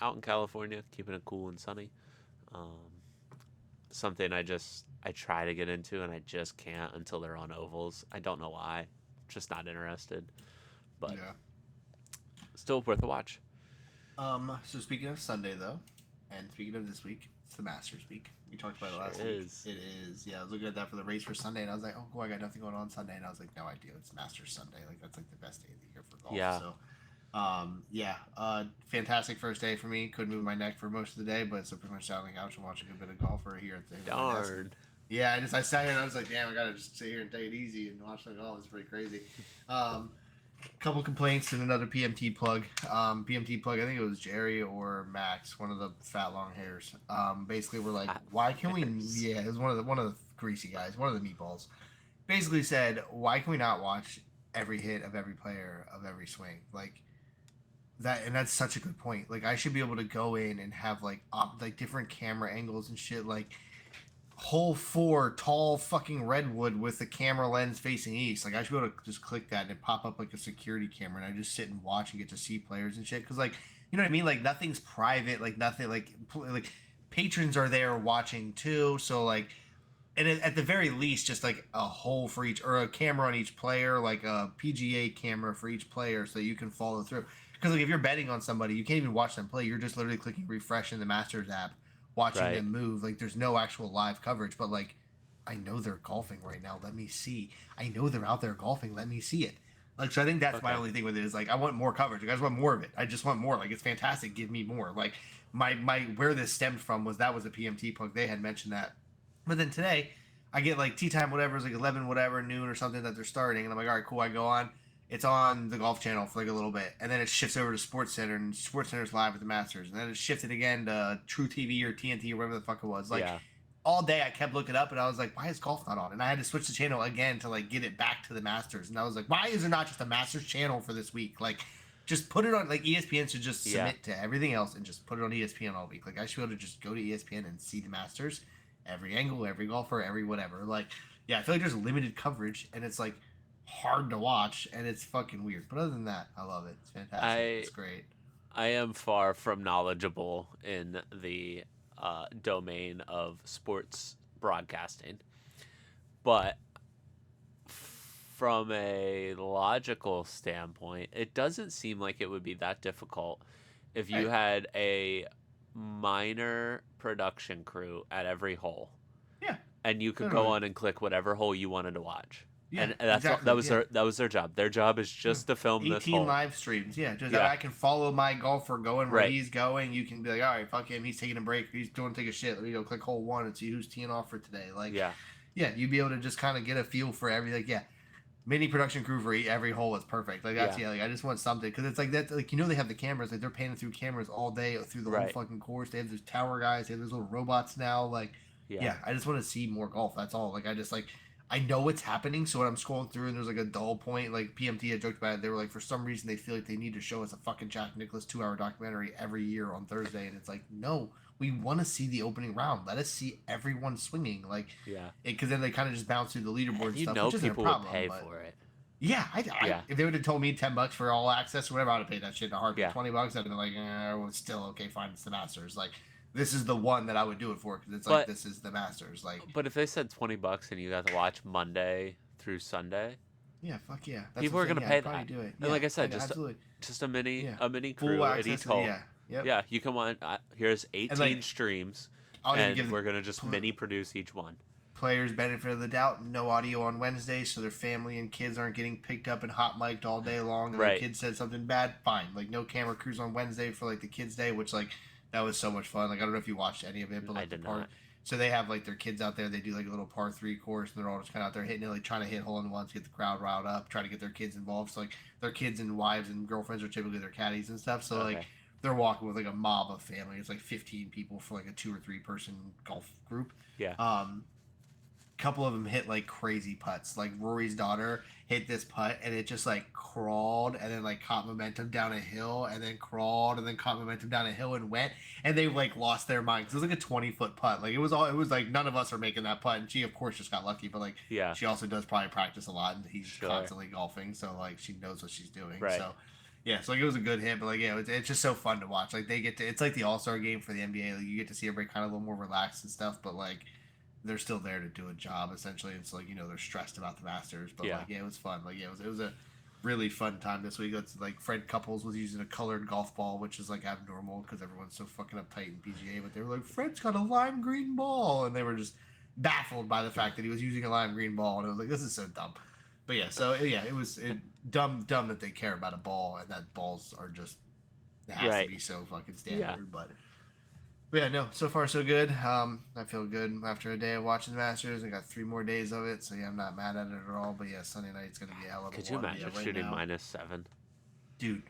out in California, keeping it cool and sunny. Um, Something I try to get into and I just can't until they're on ovals. I don't know why. Just not interested. But Yeah. still worth a watch. So speaking of Sunday though, and speaking of this week, it's the Masters week. We talked about it last Sure week. is. It is. Yeah, I was looking at that for the race for Sunday, and I was like, oh, cool, I got nothing going on Sunday, and I was like, no idea, it's Masters Sunday. Like that's like the best day of the year for golf. Yeah. So, yeah, fantastic first day for me. Couldn't move my neck for most of the day, but so pretty much sat on the couch and watched a good bit of golf or here at the Darn. Yeah, I sat here and I was like, damn, I gotta just sit here and take it easy and watch the golf. It's pretty crazy. Couple complaints and another PMT plug. PMT plug. I think it was Jerry or Max, one of the fat long hairs. Basically, we're like, why can we? Yeah, it was one of the greasy guys, one of the meatballs. Basically said, why can we not watch every hit of every player of every swing? Like that, and that's such a good point. Like I should be able to go in and have like different camera angles and shit. Like hole 4 tall fucking redwood with the camera lens facing east. Like I should be able to just click that and it pop up like a security camera, and I just sit and watch and get to see players and shit. Because like you know what I mean. Like nothing's private. Like nothing. Like patrons are there watching too. So like. And at the very least, just like a hole for each, or a camera on each player, like a PGA camera for each player, so that you can follow through. Because like if you're betting on somebody, you can't even watch them play. You're just literally clicking refresh in the Masters app, watching Right. them move. Like there's no actual live coverage, but like I know they're golfing right now. Let me see. I know they're out there golfing. Let me see it. Like so, I think that's my Okay. only thing with it is like I want more coverage. You guys want more of it. I just want more. Like it's fantastic. Give me more. Like my where this stemmed from was that was a PMT plug. They had mentioned that, but then today I get like tea time, whatever, it's like 11, whatever, noon or something that they're starting. And I'm like, all right, cool. I go on. It's on the Golf Channel for like a little bit. And then it shifts over to Sports Center, and Sports Center's live at the Masters. And then it shifted again to True TV or TNT or whatever the fuck it was. Like Yeah. all day I kept looking up and I was like, why is golf not on? And I had to switch the channel again to like get it back to the Masters. And I was like, why is there not just a Masters channel for this week? Like, just put it on, like ESPN should just Yeah. submit to everything else and just put it on ESPN all week. Like I should be able to just go to ESPN and see the Masters, every angle, every golfer, every whatever. Like, yeah, I feel like there's limited coverage and it's like hard to watch and it's fucking weird. But other than that, I love it. It's fantastic. I It's great. I am far from knowledgeable in the domain of sports broadcasting, but from a logical standpoint, it doesn't seem like it would be that difficult if you Right. had a minor production crew at every hole, Yeah. and you could go Totally. on and click whatever hole you wanted to watch. Yeah. And that's Exactly. that was Yeah. that was their job. Their job is Yeah. just to film this 18 hole. live streams. Yeah, just Yeah. I can follow my golfer going where Right. he's going. You can be like, all right, fuck him. He's taking a break. He's doing take a shit. Let me go click hole 1 and see who's teeing off for today. Like, Yeah. yeah, you'd be able to just kind of get a feel for every like, yeah, mini production crew for every hole is perfect. Like that's Yeah. yeah, like I just want something because it's like that. Like you know they have the cameras. Like they're panning through cameras all day through the whole Right. fucking course. They have those tower guys. They have those little robots now. Like yeah, I just want to see more golf. That's all. Like I just like I know what's happening. So when I'm scrolling through and there's like a dull point, like PMT had joked about it. They were like, for some reason they feel like they need to show us a fucking Jack Nicklaus 2-hour documentary every year on Thursday, and it's like, no, we want to see the opening round. Let us see everyone swinging, like, Yeah. because then they kind of just bounce through the leaderboard And and stuff, which isn't a people would problem. pay But for it. yeah, Yeah. if they would have told me $10 for all access or whatever, I would have paid that shit in a heartbeat. Yeah. $20, I'd have been like, well, it's still okay, fine, it's the Masters. Like, this is the one that I would do it for because it's like, But this is the Masters. Like, but if they said $20 and you got to watch Monday through Sunday, yeah, fuck yeah, that's people what are I'm saying. gonna Yeah, pay I'd probably that. do it. And Yeah, like I said, absolutely. just a mini Yeah, crew full at access. each hole. Yeah, yep. Yeah, you can want. Here's 18 like, streams, I'll even and give we're gonna just mini produce each one. players benefit of the doubt. No audio on Wednesday, so their family and kids aren't getting picked up and hot mic'd all day long. And Right. the kid said something bad. Fine. Like, no camera crews on Wednesday for like the kids' day, which like that was so much fun. Like, I don't know if you watched any of it, but like I did the part. not. So they have like their kids out there. They do like a little par 3 course, and they're all just kind of out there hitting it, like trying to hit hole in ones, get the crowd riled up, try to get their kids involved. So like their kids and wives and girlfriends are typically their caddies and stuff. So like they're walking with like a mob of family. It's like 15 people for like a 2 or 3 person golf group. Yeah. Couple of them hit like crazy putts. Like Rory's daughter hit this putt and it just like crawled and then like caught momentum down a hill and then crawled and then caught momentum down a hill and went, and they like lost their minds. It was like a 20-foot putt. Like it was like none of us are making that putt, and she of course just got lucky, but like Yeah. she also does probably practice a lot and he's Sure. constantly golfing, so like she knows what she's doing. Right. So yeah, so like it was a good hit, but like yeah, it's just so fun to watch. Like they get to, it's like the All-Star game for the NBA. Like you get to see everybody kind of a little more relaxed and stuff, but like they're still there to do a job essentially. It's like, you know, they're stressed about the Masters, but Yeah. like yeah, it was fun. Like yeah, it was a really fun time this week. It's like Fred Couples was using a colored golf ball, which is like abnormal because everyone's so fucking uptight in PGA. But they were like, Fred's got a lime green ball, and they were just baffled by the fact that he was using a lime green ball, and it was like, this is so dumb. But yeah, so yeah, it was dumb that they care about a ball and that balls are just, it has Right. to be so fucking standard. Yeah. But yeah, no, so far so good. I feel good after a day of watching the Masters. I got 3 more days of it, so yeah, I'm not mad at it at all. But yeah, Sunday night's gonna be a hell of a Could you one. imagine Yeah, right shooting now, -7? dude?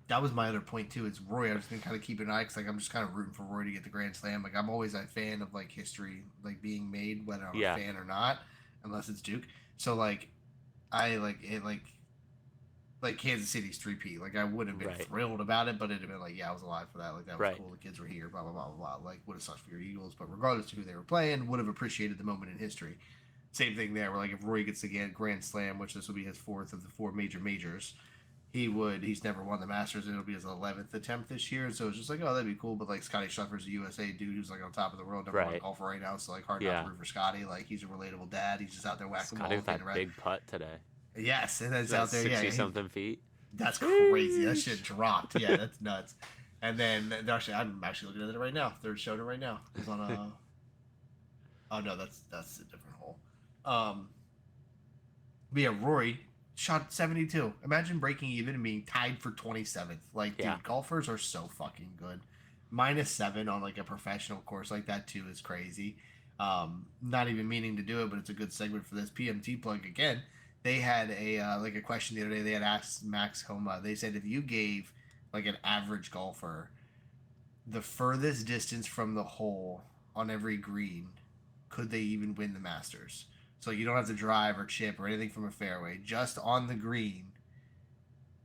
That was my other point too. It's Rory. I was gonna kind of keep an eye because like I'm just kind of rooting for Rory to get the Grand Slam. Like I'm always a fan of like history like being made, whether I'm Yeah. a fan or not, unless it's Duke. So like I like it like Kansas City's 3P. Like I would have been Right. thrilled about it, but it'd have been like, yeah, I was alive for that. Like that was Right. cool. The kids were here. Blah blah blah blah blah. Like would have sucked for your Eagles, but regardless of who they were playing, would have appreciated the moment in history. Same thing there. Where like if Rory gets the Grand Slam, which this will be his 4th of the 4 majors, he's never won the Masters, and it'll be his 11th attempt this year. So it's just like, oh, that'd be cool. But like Scotty Scheffler's a USA dude who's like on top of the world, number one Right. golfer right now. So like hard Yeah. not to root for Scotty. Like he's a relatable dad. He's just out there whacking Scotty balls, with that getting around. big putt today. Yes, and that's Is that out there. 60 Yeah, something feet. that's crazy. That shit dropped. Yeah, that's nuts. And then I'm actually looking at it right now. They're showing it right now. It's on a. Oh no, that's a different hole. But yeah, Rory shot 72. Imagine breaking even and being tied for 27th. Like, Yeah. dude, golfers are so fucking good. -7 on like a professional course like that too is crazy. Not even meaning to do it, but it's a good segment for this PMT plug again. They had a like a question the other day. They had asked Max Homa. They said if you gave like an average golfer the furthest distance from the hole on every green, could they even win the Masters? So you don't have to drive or chip or anything from a fairway, just on the green,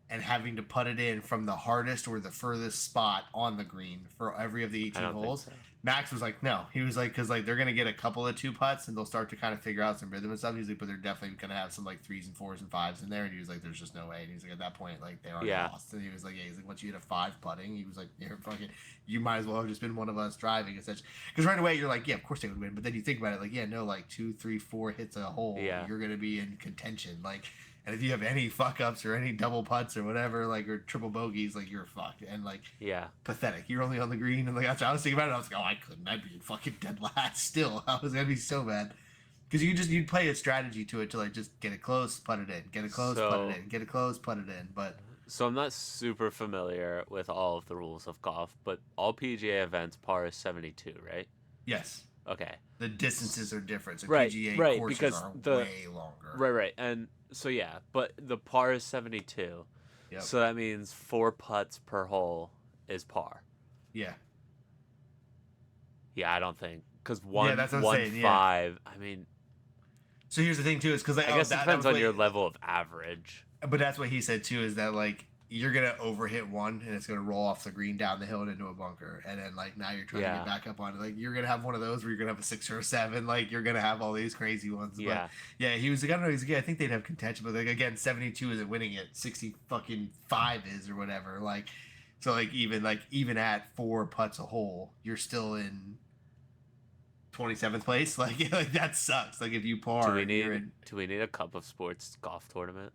and having to put it in from the hardest or the furthest spot on the green for every of the I 18 don't think holes. so. Max was like, no. He was like, because like they're gonna get a couple of 2 putts and they'll start to kind of figure out some rhythm and stuff. He's like, but they're definitely gonna have some like 3s and 4s and 5s in there. And he was like, there's just no way. And he's like, at that point, like they already Yeah. lost. And he was like, yeah. He's like, once you hit a 5 putting, he was like, you're fucking. You might as well have just been one of us driving. Because right away you're like, yeah, of course they would win. But then you think about it, like, yeah, no, like 2, 3, 4 hits a hole, Yeah. you're gonna be in contention. Like. And if you have any fuck ups or any double putts or whatever, like or triple bogeys, like you're fucked and like Yeah. pathetic. You're only on the green, and like that's what I was thinking about it. I was like, oh, I couldn't. I'd be fucking dead last still. I was gonna be so bad because you'd play a strategy to it to like just get it close, put it in, get it close, put So- it in, get it close, put it in. But So I'm not super familiar with all of the rules of golf, but all PGA events par is 72, right? yes, Okay. the distances are different. So Right, PGA right, courses because are the- way longer. Right. And so yeah, but the par is 72. Yep. So that means 4 putts per hole is par. Yeah. Yeah, I don't think because one that's what I'm one saying, yeah. 5. I mean, So here's the thing too, is because like I guess it that depends was on what- your level of average. But that's what he said too, is that like you're gonna overhit one and it's gonna roll off the green down the hill and into a bunker, and then like now you're trying to Yeah. get back up on it. Like you're gonna have one of those where you're gonna have a 6 or a 7. Like you're gonna have all these crazy ones. But Yeah. yeah, he was like, I don't know. He's like, yeah, I think they'd have contention, but like again, 72 isn't winning it. 60 fucking 5 is or whatever. Like so even at 4 putts a hole, you're still in 27th place. Like that sucks. Like if you par, Do we need you're in, do we need a Cup of Sports golf tournament?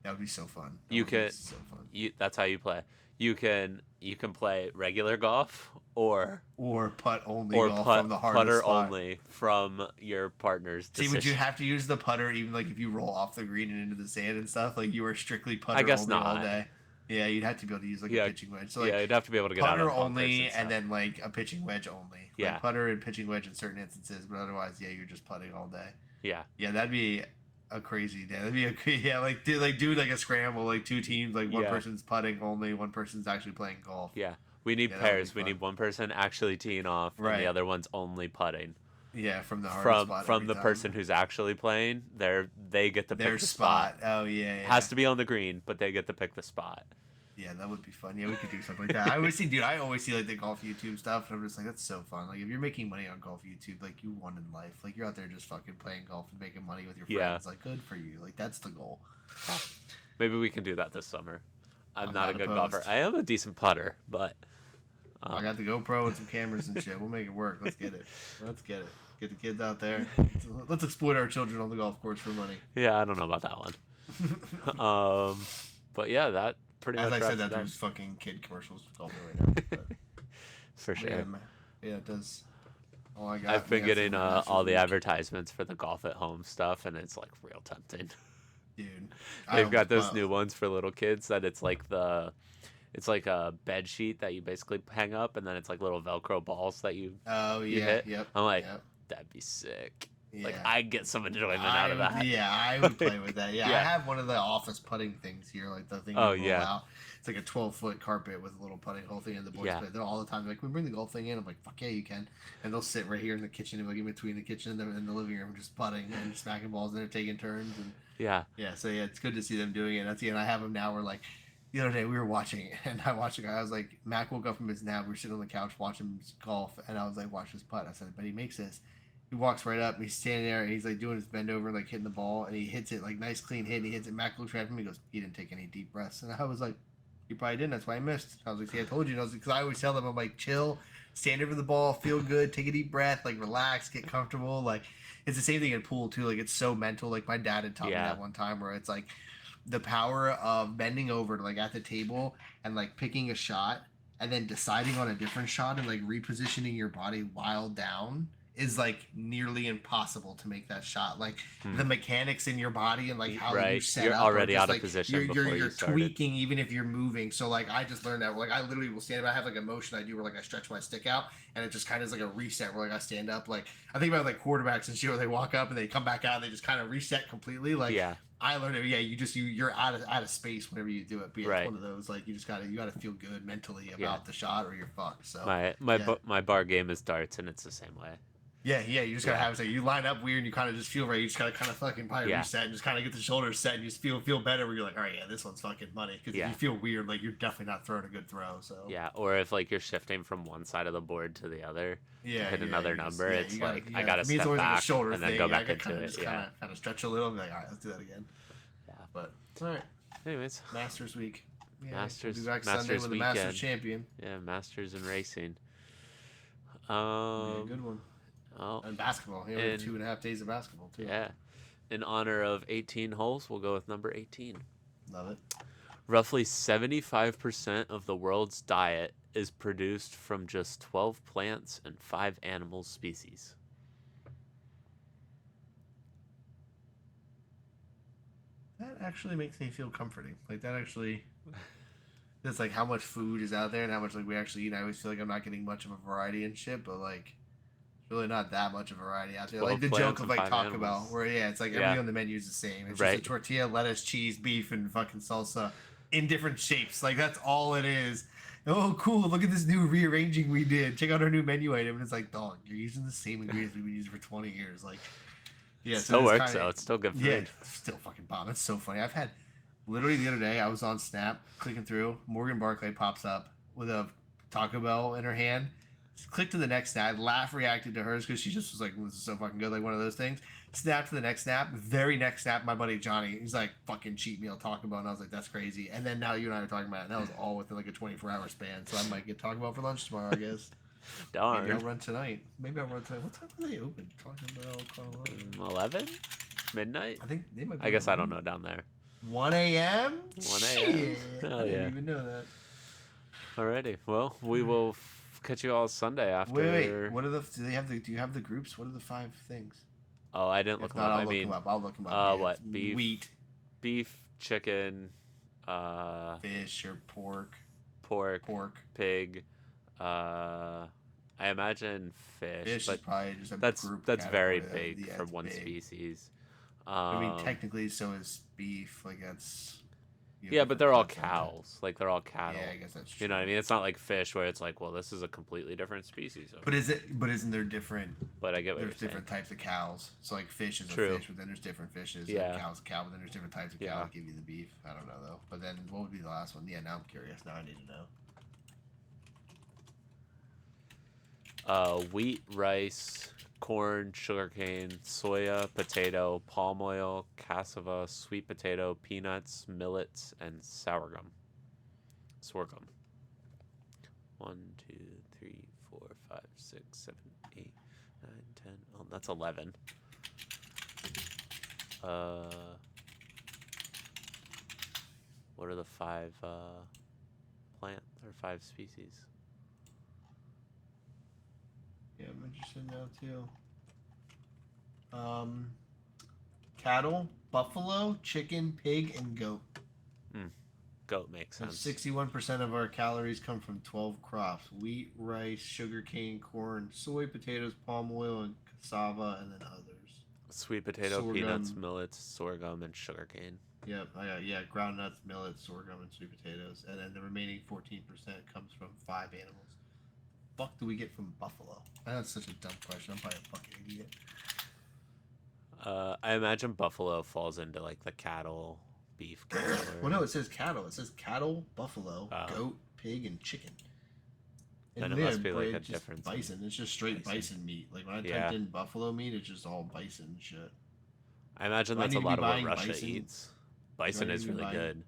that would be so fun. That You would be could so fun. that's how you play. You can play regular golf or Or putt only or golf putt, from the hardest putter spot. only from your partner's See, decision. would you have to use the putter even like if you roll off the green and into the sand and stuff? Like you were strictly putter I guess only all not. day. Yeah, you'd have to be able to use like Yeah, a pitching wedge. So like yeah, you'd have to be able to get out putter of bunkers only and stuff. and then like a pitching wedge only. Yeah. Like putter and pitching wedge in certain instances, but otherwise, yeah, you're just putting all day. Yeah. Yeah, that'd be a crazy day. That'd be yeah, like do like a scramble, like 2 teams, like one Yeah. person's putting only, one person's actually playing golf. Yeah. We need Yeah, that would be pairs. We fun. need one person actually teeing off and Right. the other one's only putting. Yeah, from the hardest From spot from every the time. person who's actually playing, they get to pick Their the spot. Oh yeah, yeah. Has to be on the green, but they get to pick the spot. Yeah, that would be fun. Yeah, we could do something like that. I always see like the golf YouTube stuff, and I'm just like, that's so fun. Like, if you're making money on golf YouTube, like you won in life. Like, you're out there just fucking playing golf and making money with your Yeah. friends. Like, good for you. Like, that's the goal. Maybe we can do that this summer. I'm I'm not a not good opposed. golfer. I am a decent putter, but I got the GoPro and some cameras and shit. We'll make it work. Let's get it. Let's get it. Get the kids out there. Let's exploit our children on the golf course for money. yeah, I don't know about that one. But yeah, that pretty As much I said, wraps that it up. there's fucking kid commercials golfing right now. But, For but sure. yeah, it does. All I got. I've been yeah, getting for Masters all the week. advertisements for the golf at home stuff, and it's like real tempting. Dude, I They've got almost those bought- new ones for little kids that it's like a bed sheet that you basically hang up, and then it's like little Velcro balls that you Oh you yeah, hit. yep. I'm like, yep. that'd be sick. Yeah. Like I'd get some enjoyment out of that. Yeah, I would play with that. Yeah, Yeah. I have one of the office putting things here, like the thing Oh, you roll yeah. out. It's like a 12-foot carpet with a little putting hole thing, and the boys Yeah. play. They're all the time like, "Can we bring the golf thing in?" I'm like, "Fuck yeah, you can." And they'll sit right here in the kitchen, like in between the kitchen and the living room, just putting and smacking balls, and they're taking turns. And Yeah. yeah, so yeah, it's good to see them doing it. That's and I have them now. We're like, the other day we were watching, and I watched a guy. I was like, Mac woke up from his nap. We were sitting on the couch watching golf, and I was like, watch this putt. I said, but he makes this. He walks right up, and he's standing there, and he's like doing his bend over, like hitting the ball, and he hits it like nice clean hit. And he hits it. Mac looks right at him. He goes, he didn't take any deep breaths, and I was like, he probably didn't. That's why I missed. I was like, see, I told you. And I was because I always tell them, I'm like, chill, stand over the ball, feel good, take a deep breath, like relax, get comfortable. Like it's the same thing in pool too. Like it's so mental. Like my dad had taught me Yeah. that one time where it's like the power of bending over like at the table and like picking a shot and then deciding on a different shot and like repositioning your body while down is like nearly impossible to make that shot. Like the mechanics in your body and like how you Right. set You're up are already just, out of like, position You're, before you you're started. tweaking even if you're moving. So like I just learned that like I literally will stand up. I have like a motion I do where like I stretch my stick out and it just kind of is like a reset where like I stand up. Like I think about like quarterbacks and shit where they walk up and they come back out and they just kind of reset completely. Like Yeah. I learned it. Yeah, you're out of space whenever you do it. But yeah, Right. it's one of those like you gotta feel good mentally about Yeah. the shot or you're fucked. So My bar game is darts, and it's the same way. yeah, you just gotta Yeah. have it. So you line up weird and you kind of just feel right. You just gotta kind of fucking probably Yeah. reset and just kind of get the shoulders set and you just feel better. Where you're like, all right, yeah, this one's fucking money. Because Yeah. if you feel weird, like you're definitely not throwing a good throw. So Yeah, or if like you're shifting from one side of the board to the other, yeah, hit another you just- number, yeah, it's you gotta- like, you I gotta for me, it's step always like a back shoulder and then thing. go I back gotta into kinda it, just yeah. kind of stretch a little. And be like, all right, let's do that again. Yeah. But all right, Anyways, Masters week. Yeah, Masters- we'll be back Masters Sunday with the weekend. Masters champion. yeah, Masters and racing. Yeah, good one. Oh, And basketball. Yeah, we have and- 2.5 days of basketball too. yeah. In honor of 18 holes, we'll go with number 18. Love it. Roughly 75% of the world's diet is produced from just 12 plants and 5 animal species. That actually makes me feel comforting. Like that actually, it's like how much food is out there and how much like we actually eat. I always feel like I'm not getting much of a variety and shit, but like, it's really not that much of a variety out there. 12 Like the plants joke of and like 5 Taco Bell, animals. where yeah, it's like Yeah. everything on the menu is the same. It's Right. just a tortilla, lettuce, cheese, beef, and fucking salsa in different shapes. Like that's all it is. Oh, cool! Look at this new rearranging we did. Check out our new menu item, and it's like, dog, you're using the same ingredients we've been using for 20 years. Like, yeah, Still it's works kinda- though. It's still good food. yeah, still fucking bomb. It's so funny. Literally the other day, I was on Snap clicking through. Morgan Barclay pops up with a Taco Bell in her hand. Click to the next snap. Laugh reacted to hers because she just was like, "This is so fucking good," like one of those things. Snap to the next snap. Very next snap, my buddy Johnny, he's like, "Fucking cheat meal Taco Bell," and I was like, "That's crazy." And then now you and I are talking about it, and that was all within like a 24-hour span. So I might get Taco Bell for lunch tomorrow, I guess. Darn. Maybe I'll run tonight. What time are they open? Taco Bell, Colorado. 11? Midnight? I think they might. I guess I don't know down there. 1 a.m. 1 a.m. Shit. Hell I yeah. didn't even know that. Alrighty. Well, we will catch you all Sunday after. Wait. What are the? Do they have the? Do you have the groups? What are the 5 things? Oh, I didn't look If them not, up. I'll look them up. I'll look them up. Yeah, What? Wheat, Beef, chicken, fish, or pork. pork, pig. I imagine fish, Fish but is probably just a that's group very category. big Yeah, for it's one big. species. I mean, technically, so is beef. Like that's. Yeah, but they're all cows. Like they're all cattle. Yeah, I guess that's true. You know what I mean? It's not like fish where it's like, well, this is a completely different species. But is it? But isn't there different? But I get what There's you're saying. different types of cows. So like fish is True. a fish, but then there's different fishes. Yeah. Like cow's a cow, but then there's different types of cow that give you the beef. I don't know though. But then what would be the last one? Yeah, now I'm curious. Now I need to know. Wheat, rice, corn, sugarcane, soya, potato, palm oil, cassava, sweet potato, peanuts, millets, and sorghum. 1, 2, 3, 4, 5, 6, 7, 8, 9, 10. Oh, that's 11. What are the 5 plant or 5 species? Yeah, I'm interested now too. Cattle, buffalo, chicken, pig, and goat. Goat makes sense. 61% of our calories come from 12 crops: wheat, rice, sugarcane, corn, soy, potatoes, palm oil, and cassava, and then others. Sweet potato, Sorghum. peanuts, millets, sorghum, and sugarcane. Yep, groundnuts, millets, sorghum, and sweet potatoes, and then the remaining 14% comes from 5 animals. Fuck do we get from buffalo? That's such a dumb question. I'm probably a fucking idiot. I imagine buffalo falls into like the cattle, beef category. Well, no, it says cattle. It says cattle, buffalo, goat, pig, and chicken. Then it must be like a difference. Bison. It's just straight bison meat. Like when I typed in buffalo meat, it's just all bison shit. I imagine that's a lot of what Russia eats. Bison is really good.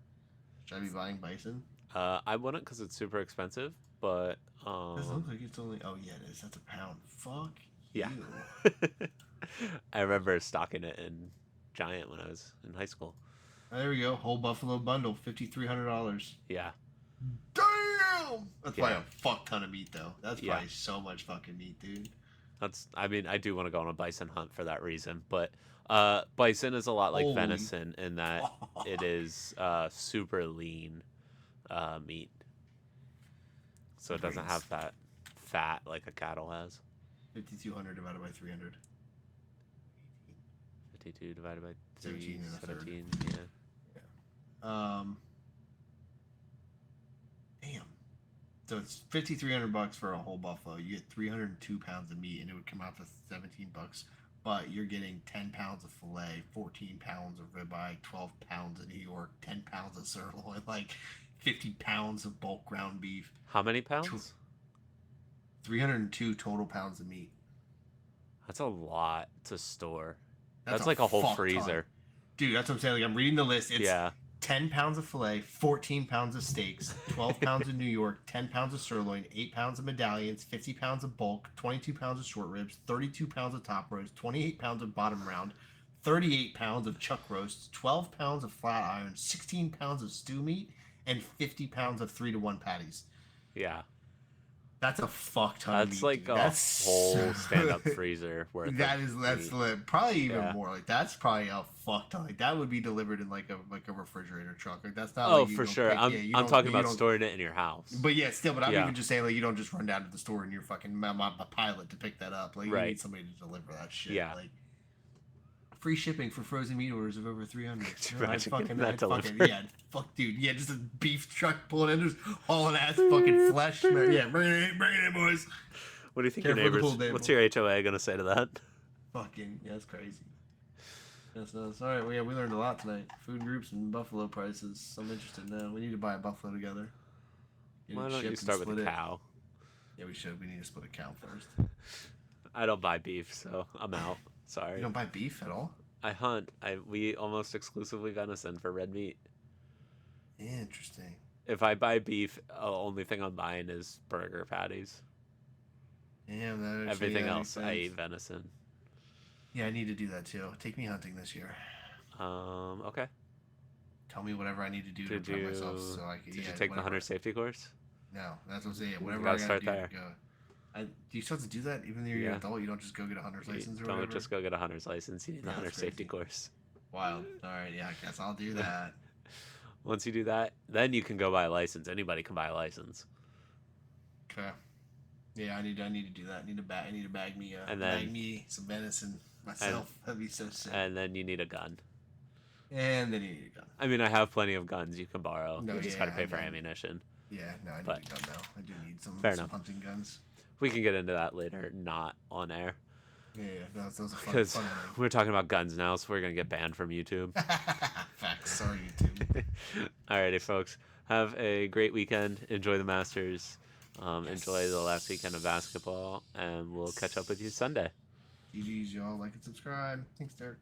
Should I be buying bison? I wouldn't because it's super expensive, but doesn't look like it's only. Oh yeah, it is. That's a pound. Fuck. Yeah. I remember stocking it in Giant when I was in high school. There we go. Whole buffalo bundle, $5,300. Yeah. Damn. That's probably a fuck ton of meat though. That's probably so much fucking meat, dude. I mean, I do want to go on a bison hunt for that reason, but bison is a lot like venison in that it is super lean meat. So it doesn't have that fat like a cattle has. 5,200 divided by 300. 52 divided by 3, 17 and a third. 17, Damn. So it's $5,300 for a whole buffalo. You get 302 pounds of meat, and it would come out to $17. But you're getting 10 pounds of filet, 14 pounds of ribeye, 12 pounds of New York, 10 pounds of sirloin, like 50 pounds of bulk ground beef. How many pounds? 302 total pounds of meat. That's a lot to store. That's like a whole freezer. Ton. Dude, that's what I'm saying. Like I'm reading the list. It's 10 10 pounds of filet, 14 pounds of steaks, 12 pounds of New York, 10 pounds of sirloin, 8 pounds of medallions, 50 pounds of bulk, 22 pounds of short ribs, 32 pounds of top roast, 28 pounds of bottom round, 38 pounds of chuck roasts, 12 pounds of flat iron, 16 pounds of stew meat, and 50 pounds of 3-to-1 patties. Yeah. That's a fuck ton of meat. That's like a whole stand-up freezer worth. That's probably even more. Like that's probably a fuck ton. Like that would be delivered in like a refrigerator truck. Like that's not. Oh, like for sure. I'm talking about storing it in your house. But yeah, still. But I'm even just saying like you don't just run down to the store and you're fucking a pilot to pick that up. Like you need somebody to deliver that shit. Yeah. Like free shipping for frozen meat orders of over 300. Fuck, dude. Yeah, just a beef truck pulling in, just hauling ass fucking flesh. Yeah, bring it in, boys. What do you think your neighbors? What's your HOA gonna say to that? Fucking, yeah, that's crazy. Yes, no, it's all right. Well, yeah, we learned a lot tonight. Food groups and buffalo prices. I'm interested now. We need to buy a buffalo together. Get Why it don't you shipped and start with split a it. cow? Yeah, we should. We need to split a cow first. I don't buy beef, so I'm out. You Sorry. don't buy beef at all? I hunt. We almost exclusively venison for red meat. Interesting. If I buy beef, the only thing I'm buying is burger patties. Damn, that actually Everything makes else, I sense. eat venison. Yeah, I need to do that too. Take me hunting this year. Okay. Tell me whatever I need to do to Did prep myself you so I can. did you Yeah, take the whatever. hunter safety course? No, that's what I'm saying. You Whatever I gotta gotta start do to there. go. Do you still have to do that even though you're an Yeah. adult? You don't just go get a hunter's You license or don't whatever. just go get a hunter's license. You need the Yeah, hunter that's safety crazy. course. Wild. All right, yeah, I guess I'll do that. Once you do that, then you can go buy a license. Anybody can buy a license. Okay. Yeah, I need to do that. I need to bag me And bag then me some venison myself. That'd be so sick. and then you need a gun. And then you need a gun. I mean, I have plenty of guns you can borrow. No, You just yeah, gotta pay for I ammunition. yeah, no, I need But a gun now. I do need fair some enough. hunting guns. We can get into that later, not on air, Yeah, that was a fun, because fun we're talking about guns now, so we're gonna get banned from YouTube. Facts. Sorry, YouTube. Alrighty, folks. Have a great weekend. Enjoy the Masters. Enjoy the last weekend of basketball, and we'll catch up with you Sunday. GG's, y'all. Like and subscribe. Thanks, Derek.